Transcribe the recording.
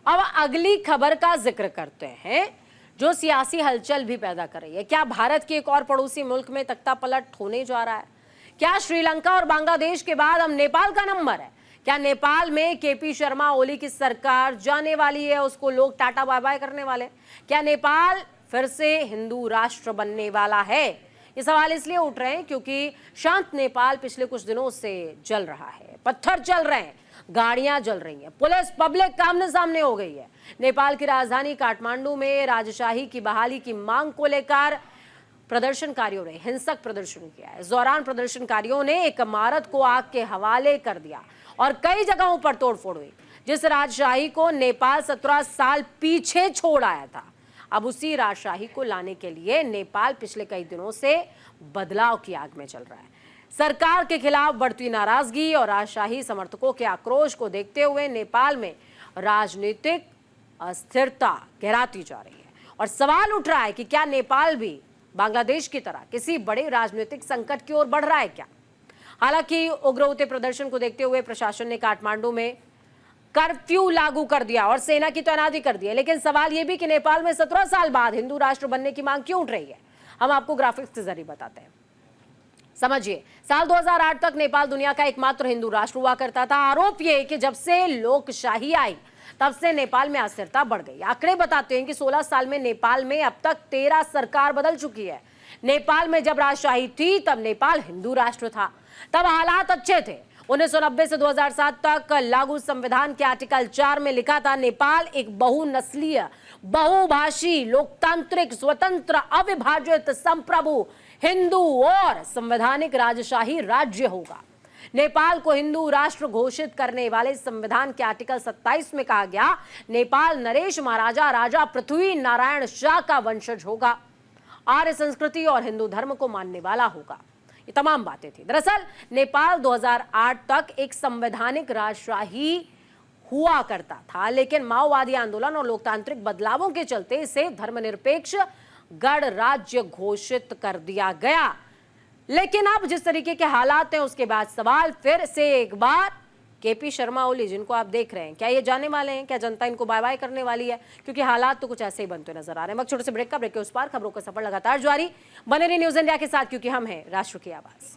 अब अगली खबर का जिक्र करते हैं जो सियासी हलचल भी पैदा कर रही है। क्या भारत के एक और पड़ोसी मुल्क में तख्ता पलट होने जा रहा है? क्या श्रीलंका और बांग्लादेश के बाद अब नेपाल का नंबर है? क्या नेपाल में केपी शर्मा ओली की सरकार जाने वाली है, उसको लोग टाटा बाय बाय करने वाले? क्या नेपाल फिर से हिंदू राष्ट्र बनने वाला है? ये सवाल इसलिए उठ रहे हैं क्योंकि शांत नेपाल पिछले कुछ दिनों से जल रहा है, पत्थर चल रहे हैं, गाड़ियां जल रही हैं, पुलिस पब्लिक आमने सामने हो गई है। नेपाल की राजधानी काठमांडू में राजशाही की बहाली की मांग को लेकर प्रदर्शनकारियों ने हिंसक प्रदर्शन किया। इस दौरान प्रदर्शनकारियों ने एक इमारत को आग के हवाले कर दिया और कई जगहों पर तोड़फोड़ हुई। जिस राजशाही को नेपाल 17 साल पीछे छोड़ आया था, अब उसी राजशाही को लाने के लिए नेपाल पिछले कई दिनों से बदलाव की आग में चल रहा है। सरकार के खिलाफ बढ़ती नाराजगी और राजशाही समर्थकों के आक्रोश को देखते हुए नेपाल में राजनीतिक अस्थिरता गहराती जा रही है और सवाल उठ रहा है कि क्या नेपाल भी बांग्लादेश की तरह किसी बड़े राजनीतिक संकट की ओर बढ़ रहा है क्या? हालांकि उग्र होते प्रदर्शन को देखते हुए प्रशासन ने काठमांडू में कर्फ्यू लागू कर दिया और सेना की तैनाती कर दी है। लेकिन सवाल यह भी कि नेपाल में 17 साल बाद हिंदू राष्ट्र बनने की मांग क्यों उठ रही है? हम आपको ग्राफिक्स के जरिए बताते हैं, समझिए। साल 2008 तक नेपाल दुनिया का एकमात्र हिंदू राष्ट्र हुआ करता था। आरोप यह कि जब से लोकशाही आई तब से नेपाल में अस्थिरता बढ़ गई। आंकड़े बताते हैं कि 16 साल में नेपाल में अब तक 13 सरकार बदल चुकी है। नेपाल में जब राजशाही थी तब नेपाल हिंदू राष्ट्र था, तब हालात अच्छे थे। 1990 से 2007 तक लागू संविधान के आर्टिकल 4 में लिखा था, नेपाल एक बहुनस्लीय, बहुभाषी, लोकतांत्रिक, स्वतंत्र, अविभाजित, संप्रभु, हिंदू और संवैधानिक राजशाही राज्य होगा। नेपाल को हिंदू राष्ट्र घोषित करने वाले संविधान के आर्टिकल 27 में कहा गया, नेपाल नरेश महाराजा राजा पृथ्वी नारायण शाह का वंशज होगा, आर्य संस्कृति और हिंदू धर्म को मानने वाला होगा। ये तमाम बातें थी। दरअसल नेपाल 2008 तक एक संवैधानिक राजशाही हुआ करता था, लेकिन माओवादी आंदोलन और लोकतांत्रिक बदलावों के चलते इसे धर्मनिरपेक्ष गण राज्य घोषित कर दिया गया। लेकिन अब जिस तरीके के हालात हैं उसके बाद सवाल फिर से एक बार केपी शर्मा ओली जिनको आप देख रहे हैं, क्या ये जाने वाले हैं? क्या जनता इनको बाय बाय करने वाली है? क्योंकि हालात तो कुछ ऐसे ही बनते नजर आ रहे हैं। छोटे से ब्रेक के उस पार खबरों का सफर लगातार जारी। बने रहिए न्यूज़ इंडिया के साथ, क्योंकि हम हैं राष्ट्र की आवाज।